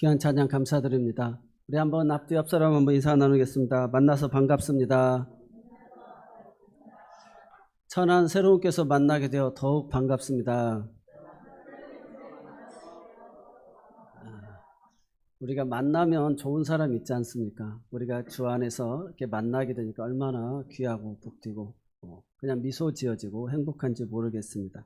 귀한 찬양 감사드립니다. 우리 한번 앞뒤 옆 사람 한번 인사 나누겠습니다. 만나서 반갑습니다. 천안 새로운께서 만나게 되어 더욱 반갑습니다. 우리가 만나면 좋은 사람 있지 않습니까? 우리가 주 안에서 이렇게 만나게 되니까 얼마나 귀하고 복되고 그냥 미소 지어지고 행복한지 모르겠습니다.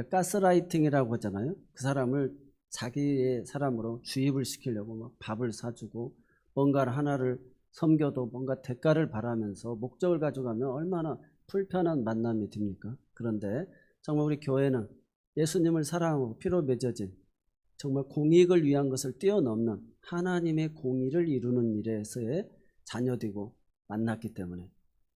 가스라이팅이라고 하잖아요. 그 사람을 자기의 사람으로 주입을 시키려고 막 밥을 사주고 뭔가를 하나를 섬겨도 뭔가 대가를 바라면서 목적을 가져가면 얼마나 불편한 만남이 됩니까? 그런데 정말 우리 교회는 예수님을 사랑하고 피로 맺어진 정말 공익을 위한 것을 뛰어넘는 하나님의 공의를 이루는 일에서의 자녀되고 만났기 때문에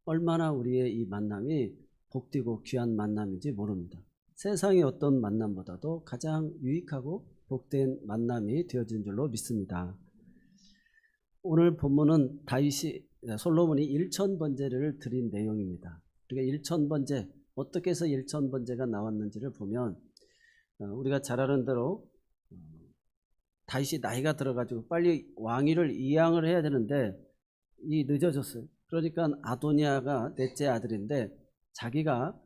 얼마나 우리의 이 만남이 복되고 귀한 만남인지 모릅니다. 세상의 어떤 만남보다도 가장 유익하고 복된 만남이 되어진 줄로 믿습니다. 오늘 본문은 솔로몬이 1000번제를 드린 내용입니다. 그러니까 1000번제, 어떻게 해서 1000번제가 나왔는지를 보면 우리가 잘 아는 대로 다윗이 나이가 들어가지고 빨리 왕위를 이양을 해야 되는데 늦어졌어요. 그러니까 아도니아가 넷째 아들인데 자기가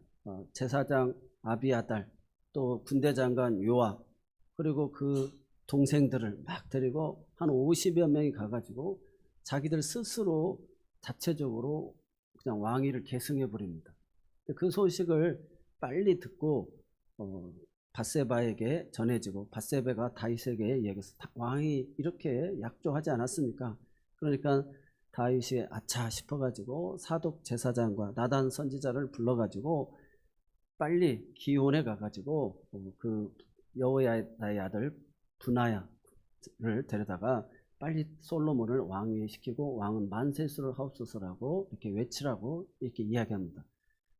제사장 아비아달, 또 군대 장관 요압, 그리고 그 동생들을 막 데리고 한 50여 명이 가가지고 자기들 스스로 자체적으로 그냥 왕위를 계승해 버립니다. 그 소식을 빨리 듣고 밧세바에게 전해지고 밧세바가 다윗에게 얘기해서 왕이 이렇게 약조하지 않았습니까? 그러니까 다윗이 아차 싶어가지고 사독 제사장과 나단 선지자를 불러가지고 빨리 기온에 가가지고 그 여호야다의 아들 분하야를 데려다가 빨리 솔로몬을 왕위에 시키고 왕은 만세수를 하옵소서라고 이렇게 외치라고 이렇게 이야기합니다.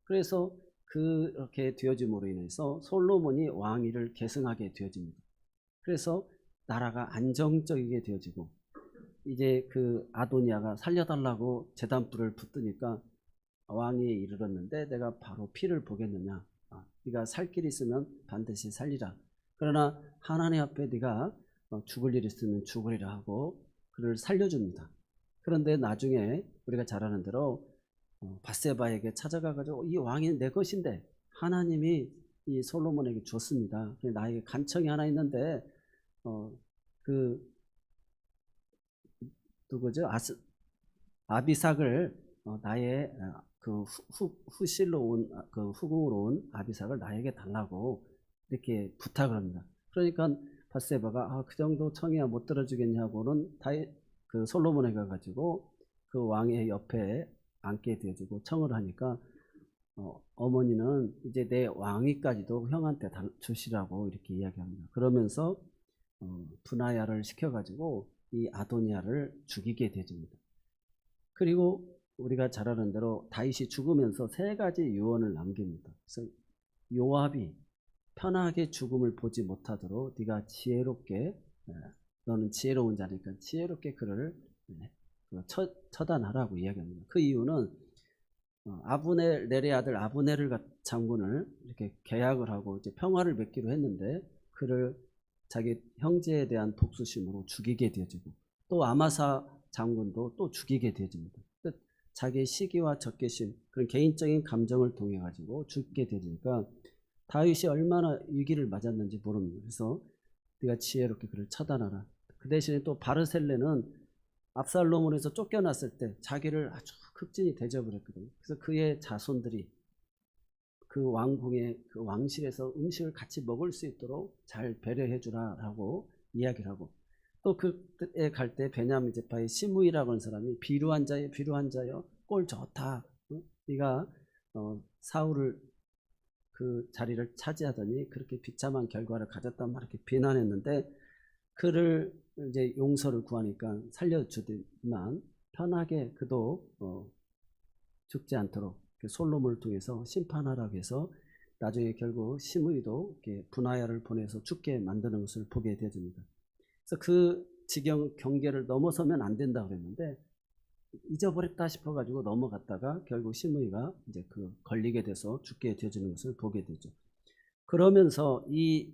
그래서 그렇게 되어짐으로 인해서 솔로몬이 왕위를 계승하게 되어집니다. 그래서 나라가 안정적이게 되어지고 이제 그 아도니아가 살려달라고 제단불을 붙드니까 왕위에 이르렀는데 내가 바로 피를 보겠느냐, 네가 살 길이 있으면 반드시 살리라, 그러나 하나님 앞에 네가 죽을 일 있으면 죽으리라 하고 그를 살려줍니다. 그런데 나중에 우리가 잘 아는 대로 밧세바에게 찾아가가지고 이 왕이 내 것인데 하나님이 이 솔로몬에게 줬습니다. 나에게 간청이 하나 있는데 그 누구죠? 아비삭을 나의 그 후실로 온 그 후궁으로 온 아비삭을 나에게 달라고 이렇게 부탁을 합니다. 그러니까 밧세바가 그 정도 청이야 못 들어주겠냐고는 그 솔로몬에 가가지고 그 왕의 옆에 앉게 되어지고 청을 하니까 어머니는 이제 내 왕위까지도 형한테 주시라고 이렇게 이야기합니다. 그러면서 분하야를 시켜가지고 이 아도니아를 죽이게 되집니다. 그리고 우리가 잘 아는 대로 다윗이 죽으면서 3가지 유언을 남깁니다. 그래서 요압이 편하게 죽음을 보지 못하도록 네가 지혜롭게, 너는 지혜로운 자니까 지혜롭게 그를 처단하라고 이야기합니다. 그 이유는 넬의 아들 아브넬을 장군을 이렇게 계약을 하고 이제 평화를 맺기로 했는데 그를 자기 형제에 대한 복수심으로 죽이게 되어지고 또 아마사 장군도 또 죽이게 되어집니다. 자기의 시기와 적개심, 그런 개인적인 감정을 통해 가지고 죽게 되니까 다윗이 얼마나 위기를 맞았는지 모릅니다. 그래서 네가 지혜롭게 그를 처단하라. 그 대신에 또 바르셀레는 압살롬으로서 쫓겨났을 때 자기를 아주 극진히 대접을 했거든요. 그래서 그의 자손들이 그 왕궁의 그 왕실에서 음식을 같이 먹을 수 있도록 잘 배려해 주라라고 이야기를 하고, 또 그때 갈 때 베냐민 지파의 시므이라고 하는 사람이 비루한 자여 꼴 좋다, 네가 사울을 그 자리를 차지하더니 그렇게 비참한 결과를 가졌단 말 이렇게 비난했는데 그를 이제 용서를 구하니까 살려주지만 편하게 그도 죽지 않도록 솔로몬을 통해서 심판하라고 해서 나중에 결국 시므이도 이렇게 분하야를 보내서 죽게 만드는 것을 보게 되어집니다. 그래서 그 지경 경계를 넘어서면 안 된다 그랬는데 잊어버렸다 싶어가지고 넘어갔다가 결국 시므이가 이제 그 걸리게 돼서 죽게 되어지는 것을 보게 되죠. 그러면서 이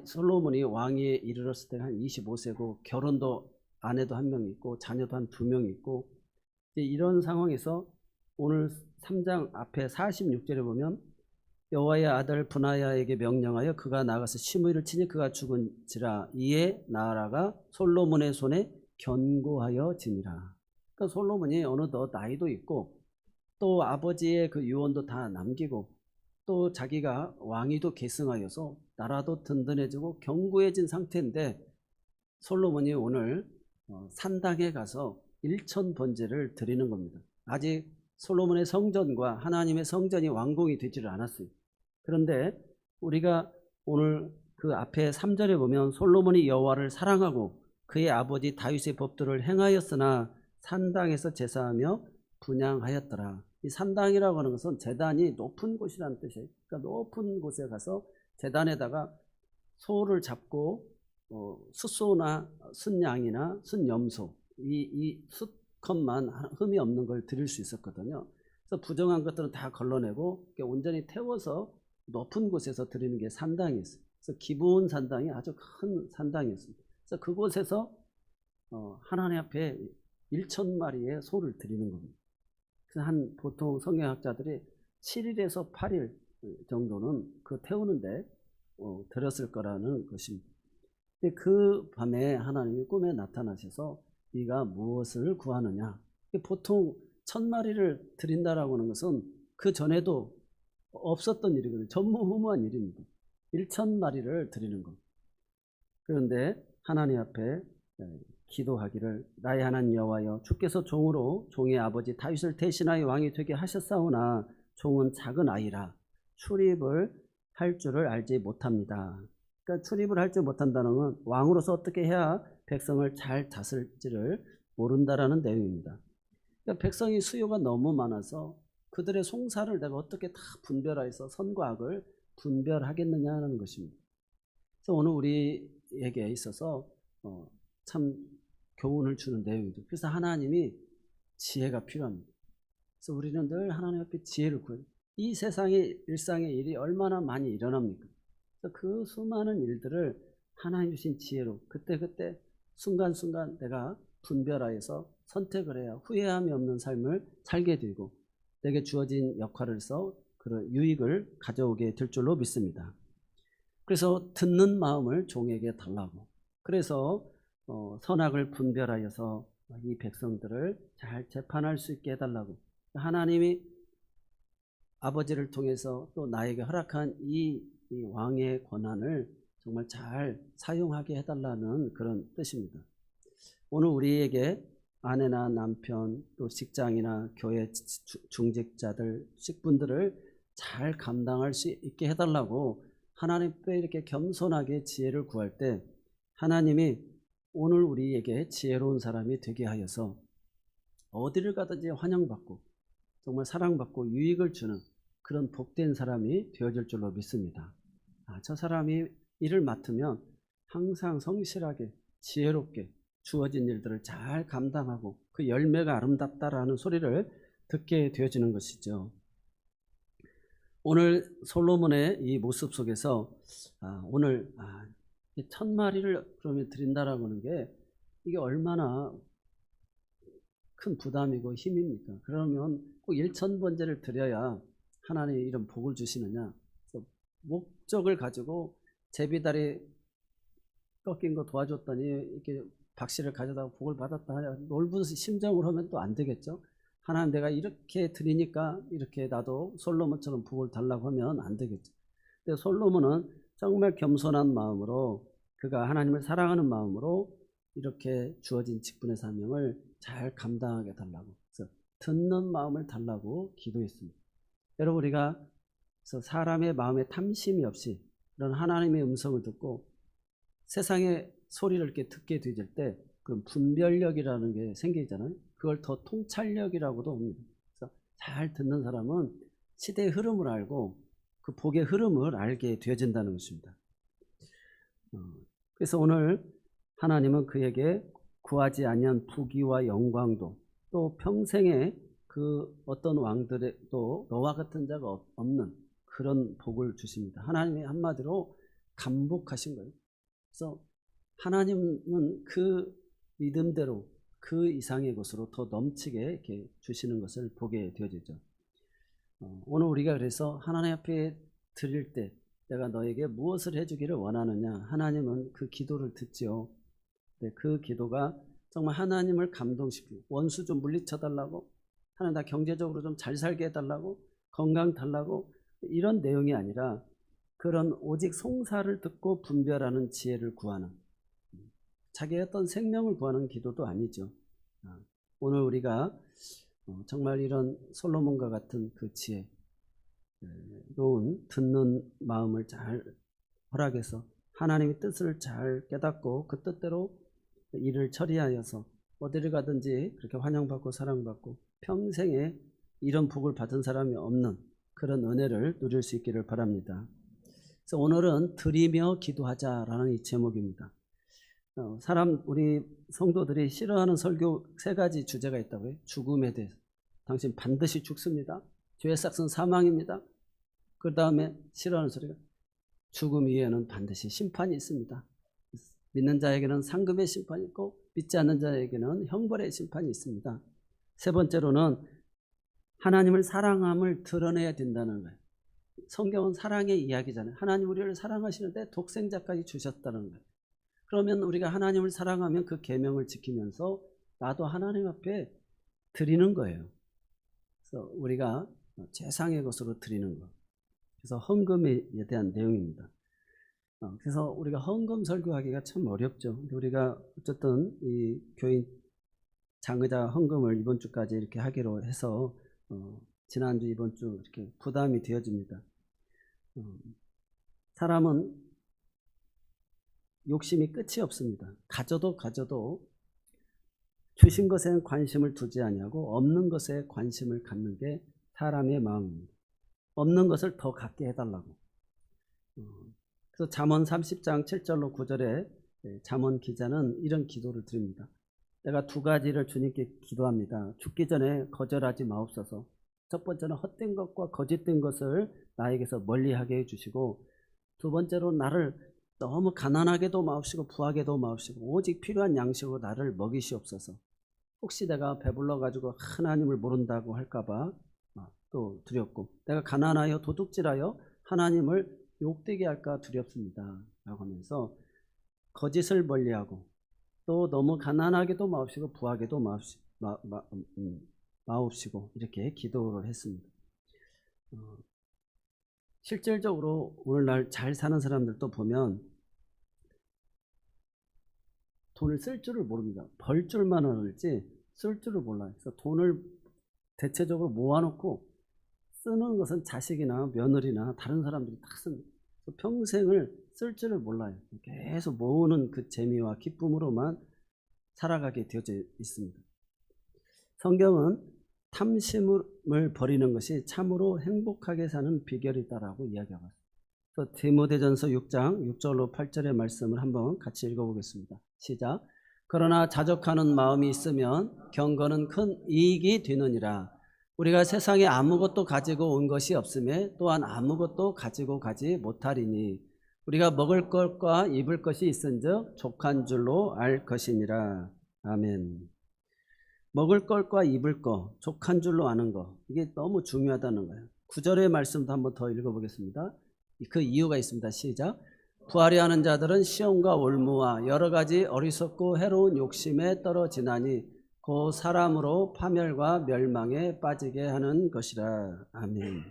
솔로몬이 왕위에 이르렀을 때가 한 25세고 결혼도 아내도 한 명 있고 자녀도 한 2명 있고, 이제 이런 상황에서 오늘 3장 앞에 46절에 보면 여호와의 아들 분하야에게 명령하여 그가 나가서 시므이를 치니 그가 죽은지라 이에 나아라가 솔로몬의 손에 견고하여 지니라. 그러니까 솔로몬이 어느덧 나이도 있고 또 아버지의 그 유언도 다 남기고 또 자기가 왕위도 계승하여서 나라도 든든해지고 견고해진 상태인데, 솔로몬이 오늘 산당에 가서 일천번제를 드리는 겁니다. 아직 솔로몬의 성전과 하나님의 성전이 완공이 되지를 않았어요. 그런데 우리가 오늘 그 앞에 3절에 보면 솔로몬이 여호와를 사랑하고 그의 아버지 다윗의 법도를 행하였으나 산당에서 제사하며 분향하였더라. 이 산당이라고 하는 것은 제단이 높은 곳이라는 뜻이에요. 그러니까 높은 곳에 가서 제단에다가 소를 잡고 숫소나 순양이나 순염소 이 수컷만 흠이 없는 걸 드릴 수 있었거든요. 그래서 부정한 것들은 다 걸러내고 온전히 태워서 높은 곳에서 드리는 게 산당이었어요. 그래서 기브온 산당이 아주 큰 산당이었습니다. 그래서 그곳에서 하나님 앞에 1,000마리의 소를 드리는 겁니다. 그래서 한 보통 성경학자들이 7일에서 8일 정도는 그 태우는데 들었을 거라는 것입니다. 근데 그 밤에 하나님이 꿈에 나타나셔서 네가 무엇을 구하느냐. 보통 1,000마리를 드린다라고 하는 것은 그 전에도 없었던 일이거든요. 전무후무한 일입니다. 1,000마리를 드리는 것. 그런데 하나님 앞에 기도하기를 나의 하나님 여호와여 주께서 종으로 종의 아버지 다윗을 대신하여 왕이 되게 하셨사오나 종은 작은 아이라 출입을 할 줄을 알지 못합니다. 그러니까 출입을 할 줄 못한다는 건 왕으로서 어떻게 해야 백성을 잘 다스릴지를 모른다라는 내용입니다. 그러니까 백성이 수요가 너무 많아서 그들의 송사를 내가 어떻게 다 분별해서 선과 악을 분별하겠느냐는 것입니다. 그래서 오늘 우리에게 있어서 참 교훈을 주는 내용이죠. 그래서 하나님이 지혜가 필요합니다. 그래서 우리는 늘 하나님 앞에 지혜를 구해요. 이 세상의 일상의 일이 얼마나 많이 일어납니까? 그래서 그 수많은 일들을 하나님 주신 지혜로 그때그때 순간순간 내가 분별하여서 선택을 해야 후회함이 없는 삶을 살게 되고 내게 주어진 역할에서 그런 유익을 가져오게 될 줄로 믿습니다. 그래서 듣는 마음을 종에게 달라고, 그래서 선악을 분별하여서 이 백성들을 잘 재판할 수 있게 해달라고, 하나님이 아버지를 통해서 또 나에게 허락한 이 왕의 권한을 정말 잘 사용하게 해달라는 그런 뜻입니다. 오늘 우리에게 아내나 남편 또 직장이나 교회 중직자들 직분들을 잘 감당할 수 있게 해달라고 하나님 앞에 이렇게 겸손하게 지혜를 구할 때 하나님이 오늘 우리에게 지혜로운 사람이 되게 하여서 어디를 가든지 환영받고 정말 사랑받고 유익을 주는 그런 복된 사람이 되어질 줄로 믿습니다. 저 사람이 일을 맡으면 항상 성실하게 지혜롭게 주어진 일들을 잘 감당하고 그 열매가 아름답다라는 소리를 듣게 되어지는 것이죠. 오늘 솔로몬의 이 모습 속에서 오늘 1,000마리를 그러면 드린다라고 하는 게 이게 얼마나 큰 부담이고 힘입니까? 그러면 꼭 1,000번제를 드려야 하나님이 이런 복을 주시느냐? 그래서 목적을 가지고 제비다리 꺾인 거 도와줬더니 이렇게 박씨를 가져다가 복을 받았다 놀부 심정으로 하면 또 안 되겠죠. 하나님 내가 이렇게 드리니까 이렇게 나도 솔로몬처럼 복을 달라고 하면 안 되겠죠. 근데 솔로몬은 정말 겸손한 마음으로 그가 하나님을 사랑하는 마음으로 이렇게 주어진 직분의 사명을 잘 감당하게 달라고, 그래서 듣는 마음을 달라고 기도했습니다. 여러분 우리가 사람의 마음에 탐심이 없이 이런 하나님의 음성을 듣고 세상의 소리를 이렇게 듣게 되질 때 그 분별력이라는 게 생기잖아요. 그걸 더 통찰력이라고도 합니다. 그래서 잘 듣는 사람은 시대의 흐름을 알고 그 복의 흐름을 알게 되어진다는 것입니다. 그래서 오늘 하나님은 그에게 구하지 아니한 부귀와 영광도 또 평생에 그 어떤 왕들의 또 너와 같은 자가 없는 그런 복을 주십니다. 하나님이 한마디로 감복하신 거예요. 그래서 하나님은 그 믿음대로 그 이상의 것으로 더 넘치게 이렇게 주시는 것을 보게 되어지죠. 오늘 우리가 그래서 하나님 앞에 드릴 때 내가 너에게 무엇을 해주기를 원하느냐, 하나님은 그 기도를 듣지요. 그 기도가 정말 하나님을 감동시키고, 원수 좀 물리쳐달라고, 하나님 나 경제적으로 좀 잘 살게 해달라고, 건강 달라고, 이런 내용이 아니라 그런 오직 송사를 듣고 분별하는 지혜를 구하는, 자기의 어떤 생명을 구하는 기도도 아니죠. 오늘 우리가 정말 이런 솔로몬과 같은 그 지혜, 듣는 마음을 잘 허락해서 하나님의 뜻을 잘 깨닫고 그 뜻대로 일을 처리하여서 어디를 가든지 그렇게 환영받고 사랑받고 평생에 이런 복을 받은 사람이 없는 그런 은혜를 누릴 수 있기를 바랍니다. 그래서 오늘은 드리며 기도하자라는 이 제목입니다. 우리 성도들이 싫어하는 설교 3가지 주제가 있다고요. 죽음에 대해서. 당신 반드시 죽습니다. 죄의 삭은 사망입니다. 그 다음에 싫어하는 소리가 죽음 이후에는 반드시 심판이 있습니다. 믿는 자에게는 상급의 심판이 있고 믿지 않는 자에게는 형벌의 심판이 있습니다. 3번째로는 하나님을 사랑함을 드러내야 된다는 거예요. 성경은 사랑의 이야기잖아요. 하나님 우리를 사랑하시는데 독생자까지 주셨다는 거예요. 그러면 우리가 하나님을 사랑하면 그 계명을 지키면서 나도 하나님 앞에 드리는 거예요. 그래서 우리가 최상의 것으로 드리는 것. 그래서 헌금에 대한 내용입니다. 그래서 우리가 헌금 설교하기가 참 어렵죠. 우리가 어쨌든 이 교인 장의자 헌금을 이번 주까지 이렇게 하기로 해서 지난주 이번 주 이렇게 부담이 되어집니다. 사람은 욕심이 끝이 없습니다. 가져도 주신 것에 관심을 두지 아니하고 없는 것에 관심을 갖는 게 사람의 마음입니다. 없는 것을 더 갖게 해달라고. 그래서 잠언 30장 7절로 9절에 잠언 기자는 이런 기도를 드립니다. 내가 2가지를 주님께 기도합니다. 죽기 전에 거절하지 마옵소서. 첫 번째는 헛된 것과 거짓된 것을 나에게서 멀리하게 해주시고, 2번째로 나를 너무 가난하게도 마옵시고 부하게도 마옵시고 오직 필요한 양식으로 나를 먹이시옵소서. 혹시 내가 배불러가지고 하나님을 모른다고 할까봐 또 두렵고, 내가 가난하여 도둑질하여 하나님을 욕되게 할까 두렵습니다 라고 하면서 거짓을 멀리하고 또 너무 가난하게도 마옵시고 부하게도 마옵시고 이렇게 기도를 했습니다. 실질적으로 오늘날 잘 사는 사람들도 보면 돈을 쓸 줄을 모릅니다. 벌 줄만 알지 쓸 줄을 몰라요. 그래서 돈을 대체적으로 모아놓고 쓰는 것은 자식이나 며느리나 다른 사람들이 다 씁니다. 평생을 쓸 줄을 몰라요. 계속 모으는 그 재미와 기쁨으로만 살아가게 되어져 있습니다. 성경은 탐심을 버리는 것이 참으로 행복하게 사는 비결이다라고 이야기하고 있습니다. 디모데전서 6장 6절로 8절의 말씀을 한번 같이 읽어보겠습니다. 시작. 그러나 자족하는 마음이 있으면 경건은 큰 이익이 되느니라. 우리가 세상에 아무것도 가지고 온 것이 없음에 또한 아무것도 가지고 가지 못하리니 우리가 먹을 것과 입을 것이 있은즉 족한 줄로 알 것이니라. 아멘. 먹을 것과 입을 것, 족한 줄로 아는 것, 이게 너무 중요하다는 거예요. 9절의 말씀도 한번 더 읽어보겠습니다. 그 이유가 있습니다. 시작. 부하려 하는 자들은 시험과 올무와 여러 가지 어리석고 해로운 욕심에 떨어지나니 그 사람으로 파멸과 멸망에 빠지게 하는 것이라. 아멘.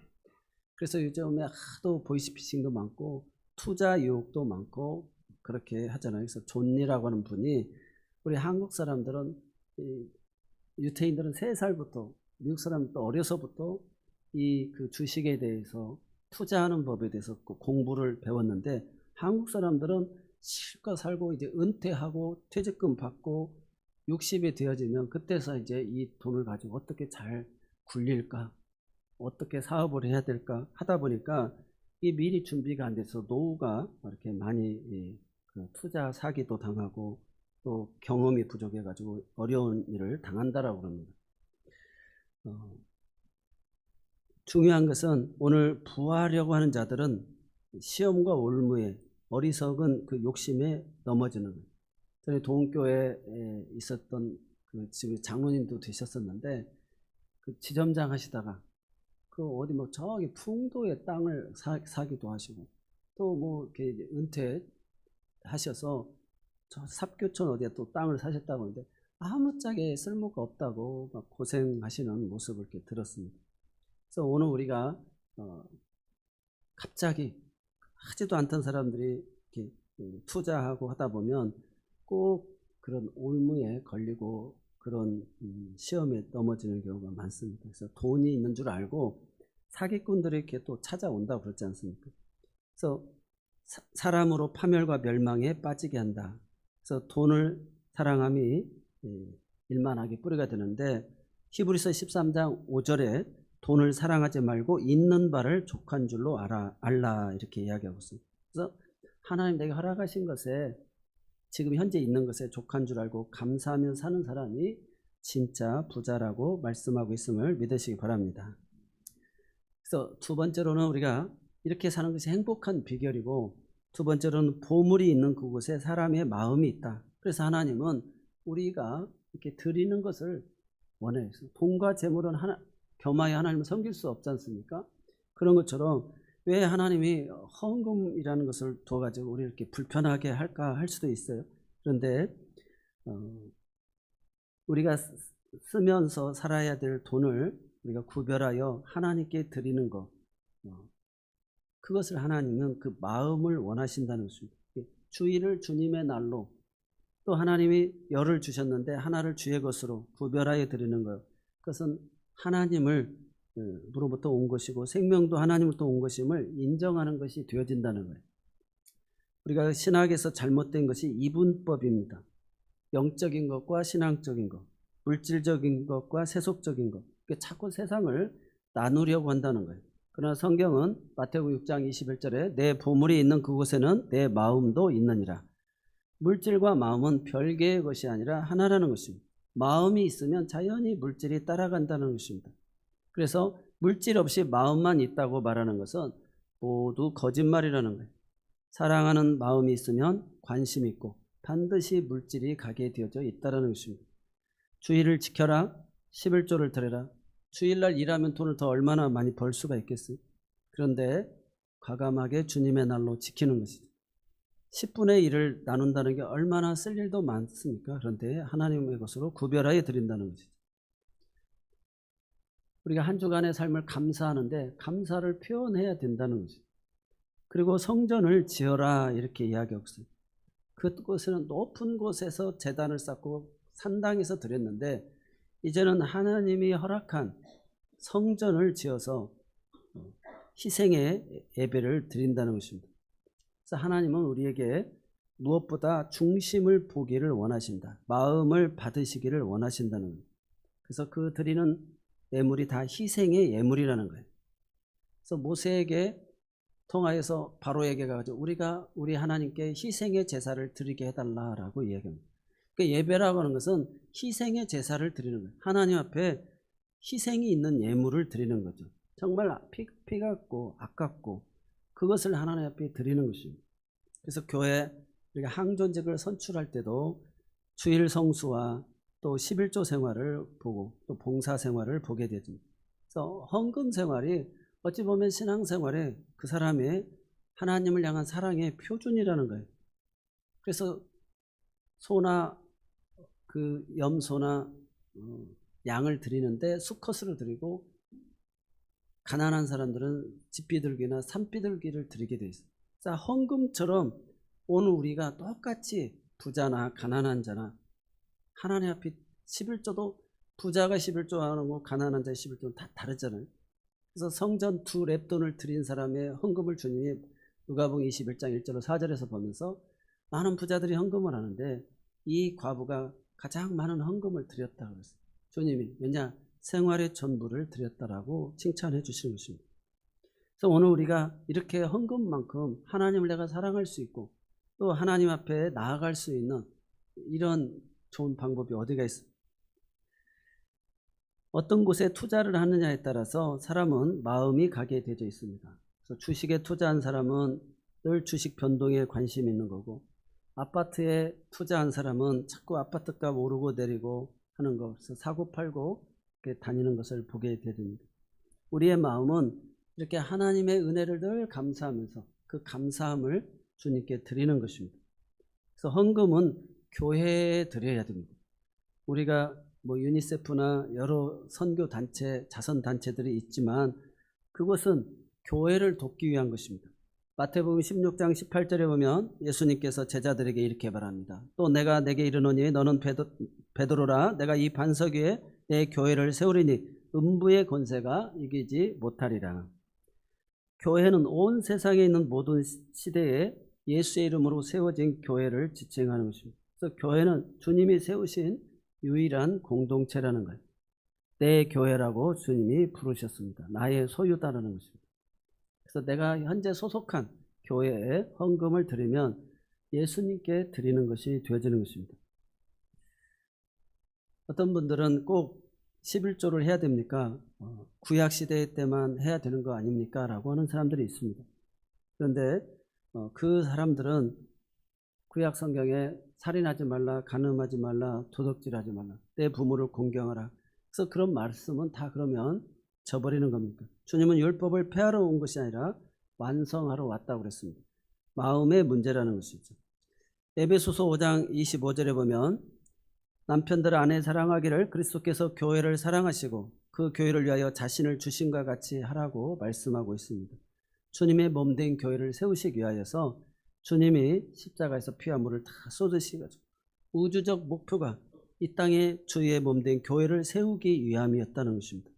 그래서 요즘에 하도 보이스피싱도 많고 투자 유혹도 많고 그렇게 하잖아요. 그래서 존니라고 하는 분이 우리 한국 사람들은 유태인들은 3살부터 미국 사람도 어려서부터 이 그 주식에 대해서 투자하는 법에 대해서 공부를 배웠는데 한국 사람들은 실컷 살고 이제 은퇴하고 퇴직금 받고 60이 되어지면 그때서 이제 이 돈을 가지고 어떻게 잘 굴릴까, 어떻게 사업을 해야 될까 하다 보니까 이 미리 준비가 안 돼서 노후가 이렇게 많이 그 투자 사기도 당하고 또 경험이 부족해 가지고 어려운 일을 당한다라고 합니다. 중요한 것은 오늘 부하려고 하는 자들은 시험과 올무에 어리석은 그 욕심에 넘어지는 거예요. 전에 도움교회에 있었던 그 지금 장로님도 되셨었는데 그 지점장 하시다가 그 어디 뭐 저기 풍도의 땅을 사기도 하시고 또 뭐 이렇게 은퇴하셔서 저 삽교촌 어디에 또 땅을 사셨다고 하는데 아무짝에 쓸모가 없다고 막 고생하시는 모습을 이렇게 들었습니다. 그래서 오늘 우리가 갑자기 하지도 않던 사람들이 이렇게 투자하고 하다 보면 꼭 그런 올무에 걸리고 그런 시험에 넘어지는 경우가 많습니다. 그래서 돈이 있는 줄 알고 사기꾼들이 이렇게 또 찾아온다고 그러지 않습니까? 그래서 사람으로 파멸과 멸망에 빠지게 한다. 그래서 돈을 사랑함이 일만하게 뿌리가 되는데 히브리서 13장 5절에 돈을 사랑하지 말고 있는 바를 족한 줄로 알라 이렇게 이야기하고 있습니다. 그래서 하나님 내게 허락하신 것에 지금 현재 있는 것에 족한 줄 알고 감사하며 사는 사람이 진짜 부자라고 말씀하고 있음을 믿으시기 바랍니다. 그래서 두 번째로는 우리가 이렇게 사는 것이 행복한 비결이고 두 번째로는 보물이 있는 그곳에 사람의 마음이 있다. 그래서 하나님은 우리가 이렇게 드리는 것을 원해요. 돈과 재물은 겸하여 하나님을 섬길 수 없지 않습니까? 그런 것처럼 왜 하나님이 헌금이라는 것을 두어가지고 우리 이렇게 불편하게 할까 할 수도 있어요. 그런데 우리가 쓰면서 살아야 될 돈을 우리가 구별하여 하나님께 드리는 것, 그것을 하나님은 그 마음을 원하신다는 것입니다. 주일을 주님의 날로 또 하나님이 열을 주셨는데 하나를 주의 것으로 구별하여 드리는 것, 그것은 하나님을 으로부터 온 것이고 생명도 하나님으로부터 온 것임을 인정하는 것이 되어진다는 거예요. 우리가 신학에서 잘못된 것이 이분법입니다. 영적인 것과 신앙적인 것, 물질적인 것과 세속적인 것, 자꾸 세상을 나누려고 한다는 거예요. 그러나 성경은 마태복음 6장 21절에 내 보물이 있는 그곳에는 내 마음도 있느니라. 물질과 마음은 별개의 것이 아니라 하나라는 것입니다. 마음이 있으면 자연히 물질이 따라간다는 것입니다. 그래서 물질 없이 마음만 있다고 말하는 것은 모두 거짓말이라는 거예요. 사랑하는 마음이 있으면 관심이 있고 반드시 물질이 가게 되어져 있다는 것입니다. 주일을 지켜라, 11조를 드려라. 주일날 일하면 돈을 더 얼마나 많이 벌 수가 있겠어요? 그런데 과감하게 주님의 날로 지키는 것이죠. 10분의 1을 나눈다는 게 얼마나 쓸 일도 많습니까? 그런데 하나님의 것으로 구별하여 드린다는 것이죠. 우리가 한 주간의 삶을 감사하는데 감사를 표현해야 된다는 거죠. 그리고 성전을 지어라 이렇게 이야기하고 있어요. 그곳에는 높은 곳에서 제단을 쌓고 산당에서 드렸는데 이제는 하나님이 허락한 성전을 지어서 희생의 예배를 드린다는 것입니다. 그래서 하나님은 우리에게 무엇보다 중심을 보기를 원하신다. 마음을 받으시기를 원하신다는 거예요. 그래서 그 드리는 예물이 다 희생의 예물이라는 거예요. 그래서 모세에게 통하여서 바로에게 가지고 우리 하나님께 희생의 제사를 드리게 해달라라고 이야기합니다. 그러니까 예배라고 하는 것은 희생의 제사를 드리는 거예요. 하나님 앞에 희생이 있는 예물을 드리는 거죠. 정말 피 같고 아깝고 그것을 하나님 앞에 드리는 것입니다. 그래서 교회 우리가 항존직을 선출할 때도 주일 성수와 또 11조 생활을 보고 또 봉사 생활을 보게 되죠. 그래서 헌금 생활이 어찌 보면 신앙생활에 그 사람의 하나님을 향한 사랑의 표준이라는 거예요. 그래서 소나 그 염소나 양을 드리는데 수컷으로 드리고 가난한 사람들은 집비둘기나 산비둘기를 드리게 돼 있어요. 그래서 헌금처럼 오늘 우리가 똑같이 부자나 가난한 자나 하나님 앞에 11조도 부자가 11조 하는 거 가난한 자의 11조는 다 다르잖아요. 그래서 성전 2렙돈을 드린 사람의 헌금을 주님이 누가복음 21장 1절로 4절에서 보면서 많은 부자들이 헌금을 하는데 이 과부가 가장 많은 헌금을 드렸다고 했어요. 주님이 왜냐 생활의 전부를 드렸다라고 칭찬해 주시는 것입니다. 그래서 오늘 우리가 이렇게 헌금만큼 하나님을 내가 사랑할 수 있고 또 하나님 앞에 나아갈 수 있는 이런 좋은 방법이 어디가 있습니까? 어떤 곳에 투자를 하느냐에 따라서 사람은 마음이 가게 되어 있습니다. 그래서 주식에 투자한 사람은 늘 주식 변동에 관심이 있는 거고, 아파트에 투자한 사람은 자꾸 아파트값 오르고 내리고 하는 거, 그래서 사고 팔고 이렇게 다니는 것을 보게 됩니다. 우리의 마음은 이렇게 하나님의 은혜를 늘 감사하면서 그 감사함을 주님께 드리는 것입니다. 그래서 헌금은 교회에 드려야 됩니다. 우리가 뭐 유니세프나 여러 선교 단체, 자선 단체들이 있지만 그것은 교회를 돕기 위한 것입니다. 마태복음 16장 18절에 보면 예수님께서 제자들에게 이렇게 말합니다. 또 내가 내게 이르노니 너는 베드로라. 내가 이 반석 위에 내 교회를 세우리니 음부의 권세가 이기지 못하리라. 교회는 온 세상에 있는 모든 시대에 예수의 이름으로 세워진 교회를 지칭하는 것입니다. 그래서 교회는 주님이 세우신 유일한 공동체라는 거예요. 내 교회라고 주님이 부르셨습니다. 나의 소유다라는 것입니다. 그래서 내가 현재 소속한 교회에 헌금을 드리면 예수님께 드리는 것이 되어지는 것입니다. 어떤 분들은 꼭 11조를 해야 됩니까? 구약시대 때만 해야 되는 거 아닙니까? 라고 하는 사람들이 있습니다. 그런데 그 사람들은 구약 성경에 살인하지 말라, 간음하지 말라, 도둑질하지 말라, 내 부모를 공경하라. 그래서 그런 말씀은 다 그러면 저버리는 겁니까? 주님은 율법을 폐하러 온 것이 아니라 완성하러 왔다고 그랬습니다. 마음의 문제라는 것이죠. 에베소서 5장 25절에 보면 남편들 아내 사랑하기를 그리스도께서 교회를 사랑하시고 그 교회를 위하여 자신을 주심과 같이 하라고 말씀하고 있습니다. 주님의 몸된 교회를 세우시기 위하여서 주님이 십자가에서 피와 물을 다 쏟으시가지고 우주적 목표가 이 땅에 주의 몸된 교회를 세우기 위함이었다는 것입니다.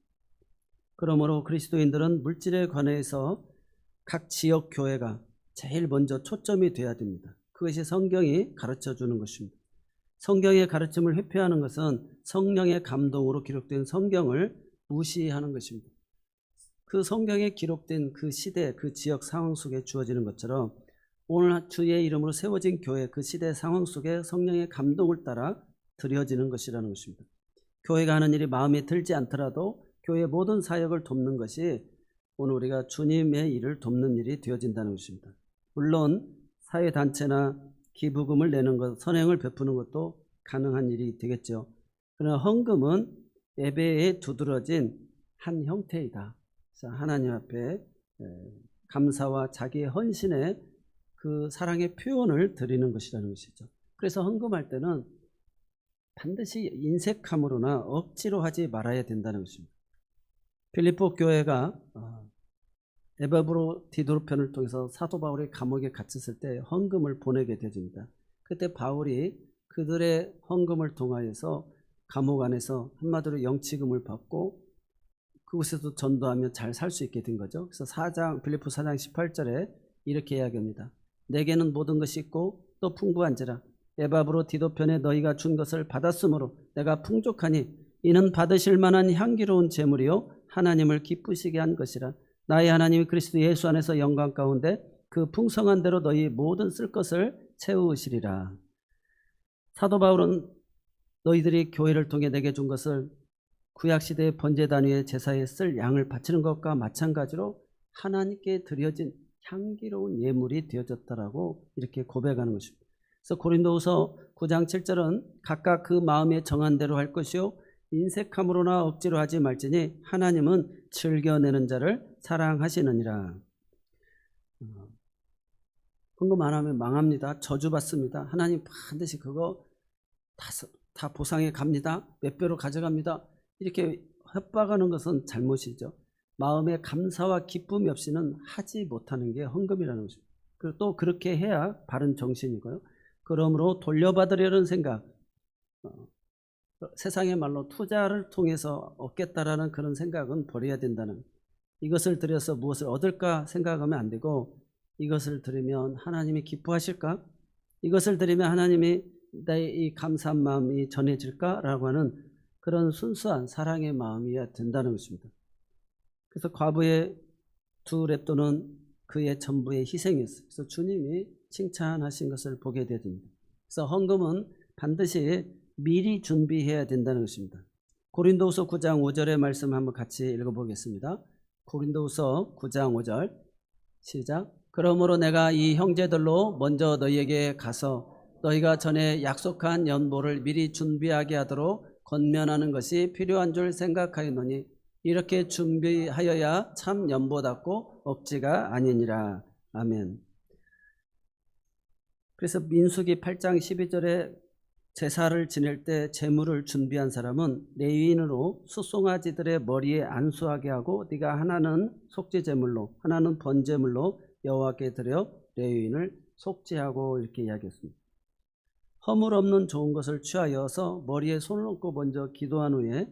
그러므로 그리스도인들은 물질에 관해서 각 지역 교회가 제일 먼저 초점이 돼야 됩니다. 그것이 성경이 가르쳐주는 것입니다. 성경의 가르침을 회피하는 것은 성령의 감동으로 기록된 성경을 무시하는 것입니다. 그 성경에 기록된 그 시대, 그 지역 상황 속에 주어지는 것처럼 오늘 주의 이름으로 세워진 교회, 그 시대 상황 속에 성령의 감동을 따라 드려지는 것이라는 것입니다. 교회가 하는 일이 마음에 들지 않더라도 교회 모든 사역을 돕는 것이 오늘 우리가 주님의 일을 돕는 일이 되어진다는 것입니다. 물론 사회단체나 기부금을 내는 것, 선행을 베푸는 것도 가능한 일이 되겠죠. 그러나 헌금은 예배에 두드러진 한 형태이다. 그래서 하나님 앞에 감사와 자기의 헌신의 그 사랑의 표현을 드리는 것이라는 것이죠. 그래서 헌금할 때는 반드시 인색함으로나 억지로 하지 말아야 된다는 것입니다. 필리포 교회가 에바브로디도편을 통해서 사도 바울이 감옥에 갇혔을 때 헌금을 보내게 되집니다. 그때 바울이 그들의 헌금을 통하여서 감옥 안에서 한마디로 영치금을 받고 그곳에서 전도하며 잘 살 수 있게 된 거죠. 그래서 필리포 4장 18절에 이렇게 이야기합니다. 내게는 모든 것이 있고 또 풍부한지라 에바브로디도편에 너희가 준 것을 받았으므로 내가 풍족하니 이는 받으실 만한 향기로운 제물이요 하나님을 기쁘시게 한 것이라. 나의 하나님이 그리스도 예수 안에서 영광 가운데 그 풍성한 대로 너희 모든 쓸 것을 채우시리라. 사도 바울은 너희들이 교회를 통해 내게 준 것을 구약시대의 번제단 위에 제사에 쓸 양을 바치는 것과 마찬가지로 하나님께 드려진 향기로운 예물이 되어졌다라고 이렇게 고백하는 것입니다. 그래서 고린도후서 9장 7절은 각각 그 마음에 정한 대로 할 것이요 인색함으로나 억지로 하지 말지니 하나님은 즐겨내는 자를 사랑하시느니라. 헌금 안 하면 망합니다. 저주받습니다. 하나님 반드시 그거 다 보상해 갑니다. 몇 배로 가져갑니다. 이렇게 협박하는 것은 잘못이죠. 마음의 감사와 기쁨이 없이는 하지 못하는 게 헌금이라는 것입니다. 그리고 또 그렇게 해야 바른 정신이고요. 그러므로 돌려받으려는 생각, 세상의 말로 투자를 통해서 얻겠다라는 그런 생각은 버려야 된다는, 이것을 들여서 무엇을 얻을까 생각하면 안 되고 이것을 들으면 하나님이 기뻐하실까? 이것을 들으면 하나님이 나의 이 감사한 마음이 전해질까라고 하는 그런 순수한 사랑의 마음이어야 된다는 것입니다. 그래서 과부의 두 렙도는 그의 전부의 희생이었어요. 그래서 주님이 칭찬하신 것을 보게 됩니다. 그래서 헌금은 반드시 미리 준비해야 된다는 것입니다. 고린도후서 9장 5절의 말씀 한번 같이 읽어보겠습니다. 고린도후서 9장 5절 시작. 그러므로 내가 이 형제들로 먼저 너희에게 가서 너희가 전에 약속한 연보를 미리 준비하게 하도록 권면하는 것이 필요한 줄 생각하였노니 이렇게 준비하여야 참 연보답고 억지가 아니니라. 아멘. 그래서 민수기 8장 12절에 제사를 지낼 때 제물을 준비한 사람은 레위인으로 숫송아지들의 머리에 안수하게 하고 네가 하나는 속죄제물로 하나는 번제물로 여호와께 드려 레위인을 속죄하고 이렇게 이야기했습니다. 허물 없는 좋은 것을 취하여서 머리에 손을 얹고 먼저 기도한 후에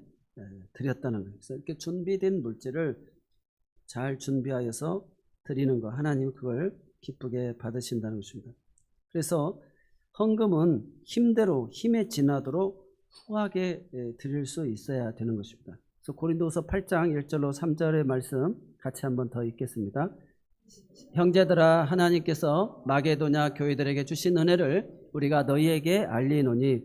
드렸다는 거예요. 그래서 이렇게 준비된 물질을 잘 준비하여서 드리는 거, 하나님 그걸 기쁘게 받으신다는 것입니다. 그래서 헌금은 힘대로 힘에 지나도록 후하게 드릴 수 있어야 되는 것입니다. 그래서 고린도서 8장 1절로 3절의 말씀 같이 한번 더 읽겠습니다. 형제들아, 하나님께서 마게도냐 교회들에게 주신 은혜를 우리가 너희에게 알리노니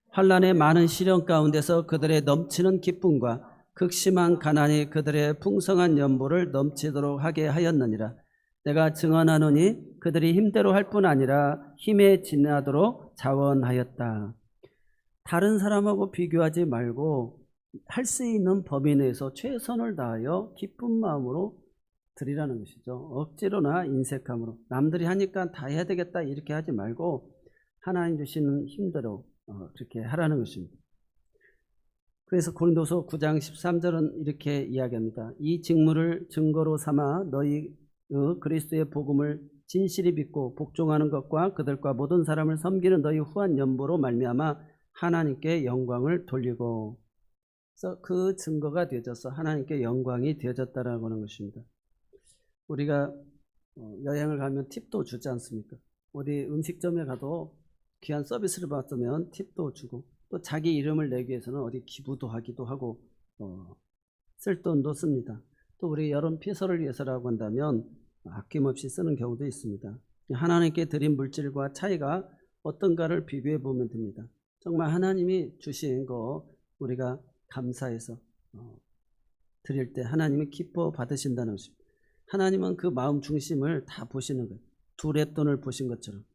환난의 많은 시련 가운데서 그들의 넘치는 기쁨과 극심한 가난이 그들의 풍성한 연보를 넘치도록 하게 하였느니라. 내가 증언하노니 그들이 힘대로 할 뿐 아니라 힘에 지나도록 자원하였다. 다른 사람하고 비교하지 말고 할 수 있는 범위 내에서 최선을 다하여 기쁜 마음으로 드리라는 것이죠. 억지로나 인색함으로 남들이 하니까 다 해야 되겠다 이렇게 하지 말고 하나님 주시는 힘대로 그렇게 하라는 것입니다. 그래서 고린도서 9장 13절은 이렇게 이야기합니다. 이 직무를 증거로 삼아 너희 그리스도의 복음을 진실히 믿고 복종하는 것과 그들과 모든 사람을 섬기는 너희 후한 연보로 말미암아 하나님께 영광을 돌리고, 그래서 그 증거가 되어져서 하나님께 영광이 되어졌다라고 하는 것입니다. 우리가 여행을 가면 팁도 주지 않습니까? 어디 음식점에 가도 귀한 서비스를 받으면 팁도 주고, 또 자기 이름을 내기 위해서는 어디 기부도 하기도 하고 쓸 돈도 씁니다. 또 우리 여름 피서를 위해서라고 한다면 아낌없이 쓰는 경우도 있습니다. 하나님께 드린 물질과 차이가 어떤가를 비교해 보면 됩니다. 정말 하나님이 주신 거 우리가 감사해서 드릴 때 하나님이 기뻐 받으신다는 것입니다. 하나님은 그 마음 중심을 다 보시는 거예요. 두 랩돈을 보신 것처럼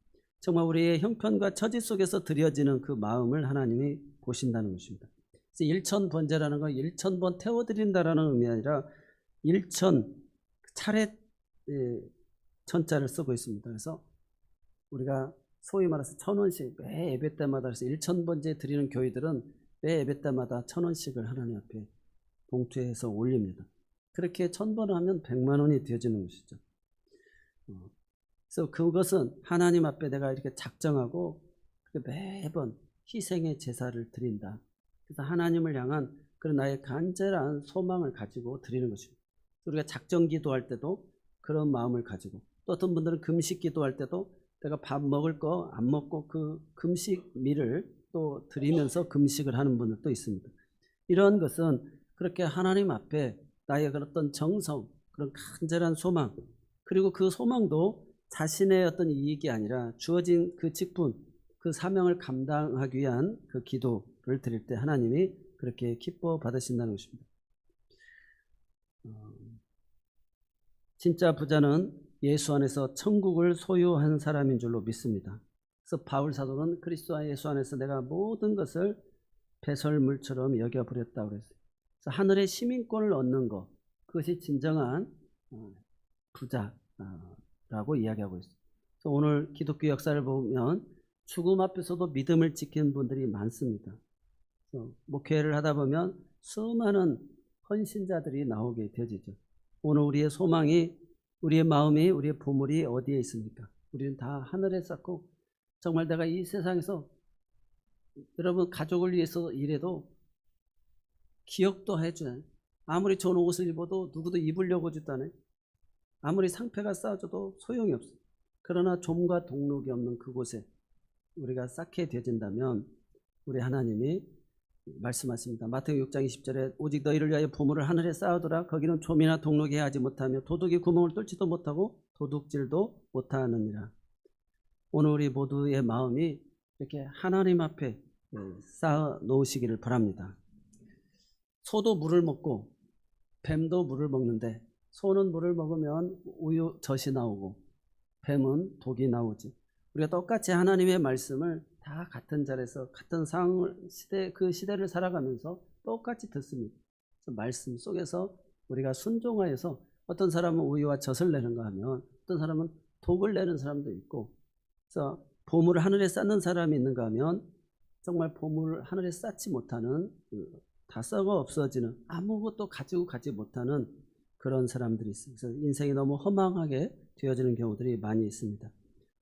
정말 우리의 형편과 처지 속에서 드려지는 그 마음을 하나님이 보신다는 것입니다. 그래서 1,000번제라는 건 1,000번 태워드린다라는 의미가 아니라 1,000 차례 천자를 쓰고 있습니다. 그래서 우리가 소위 말해서 1,000원씩 매 예배 때마다, 그래서 1,000번제 드리는 교회들은 매 예배 때마다 1,000원씩을 하나님 앞에 봉투에서 올립니다. 그렇게 1,000번을 하면 100만 원이 되어지는 것이죠. 그래서 그것은 하나님 앞에 내가 이렇게 작정하고 매번 희생의 제사를 드린다. 그래서 하나님을 향한 그런 나의 간절한 소망을 가지고 드리는 것입니다. 우리가 작정 기도할 때도 그런 마음을 가지고, 또 어떤 분들은 금식 기도할 때도 내가 밥 먹을 거 안 먹고 그 금식미를 또 드리면서 금식을 하는 분들도 있습니다. 이런 것은 그렇게 하나님 앞에 나의 그런 어떤 정성, 그런 간절한 소망, 그리고 그 소망도 자신의 어떤 이익이 아니라 주어진 그 직분, 그 사명을 감당하기 위한 그 기도를 드릴 때 하나님이 그렇게 기뻐 받으신다는 것입니다. 진짜 부자는 예수 안에서 천국을 소유한 사람인 줄로 믿습니다. 그래서 바울 사도는 그리스도 예수 안에서 내가 모든 것을 배설물처럼 여겨버렸다고 그랬어요. 그래서 하늘의 시민권을 얻는 것, 그것이 진정한 부자라고 이야기하고 있어요. 그래서 오늘 기독교 역사를 보면 죽음 앞에서도 믿음을 지키는 분들이 많습니다. 목회를 하다 보면 수많은 헌신자들이 나오게 되어지죠. 오늘 우리의 소망이, 우리의 마음이, 우리의 보물이 어디에 있습니까? 우리는 다 하늘에 쌓고, 정말 내가 이 세상에서 여러분 가족을 위해서 일해도 기억도 해줘요. 아무리 좋은 옷을 입어도 누구도 입으려고 하지도 않아요. 아무리 상패가 쌓아줘도 소용이 없어요. 그러나 좀과 동록이 없는 그곳에 우리가 쌓게 되어진다면 우리 하나님이 말씀하십니다. 마태복음 6장 20절에 오직 너희를 위하여 보물을 하늘에 쌓아두라. 거기는 좀이나 동록이 하지 못하며 도둑이 구멍을 뚫지도 못하고 도둑질도 못하느니라. 오늘 우리 모두의 마음이 이렇게 하나님 앞에 쌓아 놓으시기를 바랍니다. 소도 물을 먹고 뱀도 물을 먹는데, 소는 물을 먹으면 우유 젖이 나오고 뱀은 독이 나오지. 우리가 똑같이 하나님의 말씀을 다 같은 자리에서 같은 상황을 그 시대를 살아가면서 똑같이 듣습니다. 그래서 말씀 속에서 우리가 순종하여서 어떤 사람은 우유와 젖을 내는가 하면 어떤 사람은 독을 내는 사람도 있고, 그래서 보물을 하늘에 쌓는 사람이 있는가 하면 정말 보물을 하늘에 쌓지 못하는, 다 썩어 없어지는, 아무것도 가지고 가지 못하는 그런 사람들이 있어요. 그래서 인생이 너무 허망하게 되어지는 경우들이 많이 있습니다.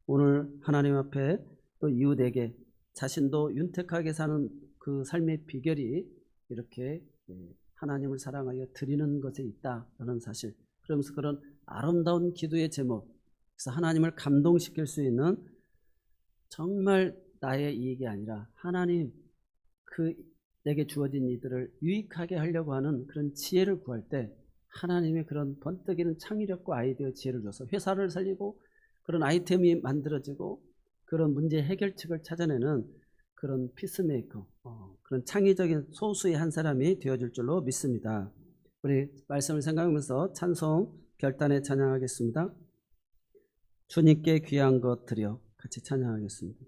오늘 하나님 앞에 또 이웃에게 자신도 윤택하게 사는 그 삶의 비결이 이렇게 하나님을 사랑하여 드리는 것에 있다라는 사실, 그러면서 그런 아름다운 기도의 제목, 그래서 하나님을 감동시킬 수 있는, 정말 나의 이익이 아니라 하나님 그 내게 주어진 이들을 유익하게 하려고 하는 그런 지혜를 구할 때 하나님의 그런 번뜩이는 창의력과 아이디어 지혜를 줘서 회사를 살리고 그런 아이템이 만들어지고 그런 문제 해결책을 찾아내는 그런 피스메이커, 그런 창의적인 소수의 한 사람이 되어줄 줄로 믿습니다. 우리 말씀을 생각하면서 찬송 결단에 찬양하겠습니다. 주님께 귀한 것 드려 같이 찬양하겠습니다.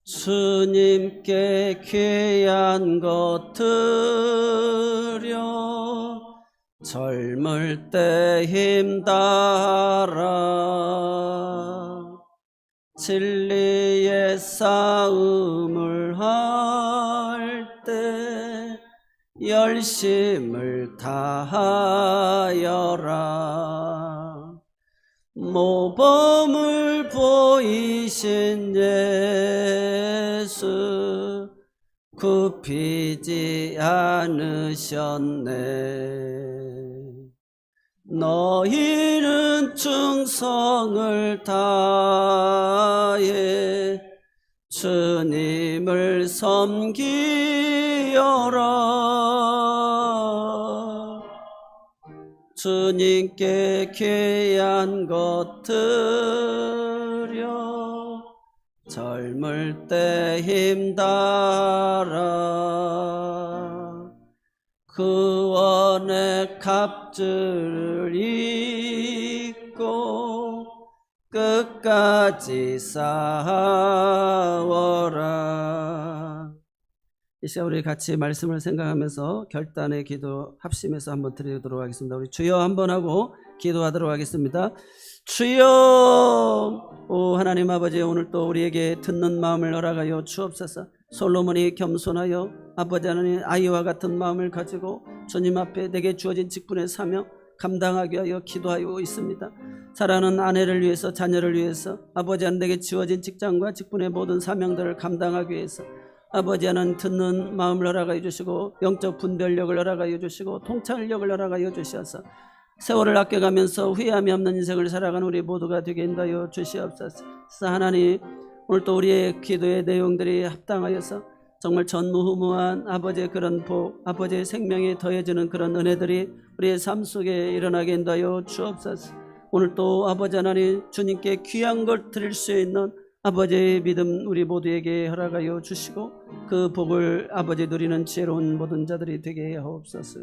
주님께 귀한 것 드려 젊을 때 힘달아 진리의 싸움을 할 때 열심을 다하여라. 모범을 보이신 예수 굽히지 않으셨네. 너희는 충성을 다해 주님을 섬기여라. 주님께 귀한 것 드려 젊을 때 힘달아 구원의 값줄을 잊고 끝까지 싸워라. 이 시간 우리 같이 말씀을 생각하면서 결단의 기도 합심해서 한번 드리도록 하겠습니다. 우리 주여 한번 하고 기도하도록 하겠습니다. 주여, 오 하나님 아버지, 오늘 또 우리에게 듣는 마음을 허락하여 주옵소서. 솔로몬이 겸손하여 아버지 하나님 아이와 같은 마음을 가지고 주님 앞에 내게 주어진 직분의 사명 감당하기 위하여 기도하고 있습니다. 사랑하는 아내를 위해서, 자녀를 위해서, 아버지 하나님 내게 주어진 직장과 직분의 모든 사명들을 감당하기 위해서 아버지 하나님 듣는 마음을 허락하여 주시고 영적 분별력을 허락하여 주시고 통찰력을 허락하여 주셔서 세월을 아껴가면서 후회함이 없는 인생을 살아가는 우리 모두가 되게 인도하여 주시옵소서. 하나님, 오늘 또 우리의 기도의 내용들이 합당하여서 정말 전무후무한 아버지의 그런 복, 아버지의 생명에 더해지는 그런 은혜들이 우리의 삶 속에 일어나게 인도하여 주옵소서. 오늘 또 아버지 하나님 주님께 귀한 걸 드릴 수 있는 아버지의 믿음 우리 모두에게 허락하여 주시고 그 복을 아버지 누리는 지혜로운 모든 자들이 되게 하옵소서.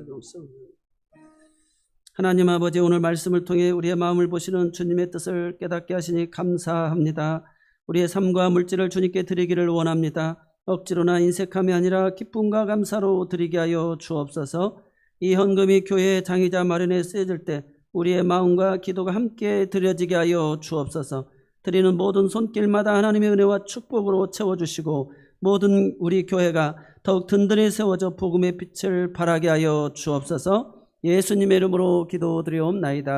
하나님 아버지, 오늘 말씀을 통해 우리의 마음을 보시는 주님의 뜻을 깨닫게 하시니 감사합니다. 우리의 삶과 물질을 주님께 드리기를 원합니다. 억지로나 인색함이 아니라 기쁨과 감사로 드리게 하여 주옵소서. 이 헌금이 교회의 장의자 마련에 쓰여질 때 우리의 마음과 기도가 함께 드려지게 하여 주옵소서. 드리는 모든 손길마다 하나님의 은혜와 축복으로 채워주시고 모든 우리 교회가 더욱 든든히 세워져 복음의 빛을 발하게 하여 주옵소서. 예수님의 이름으로 기도드리옵나이다.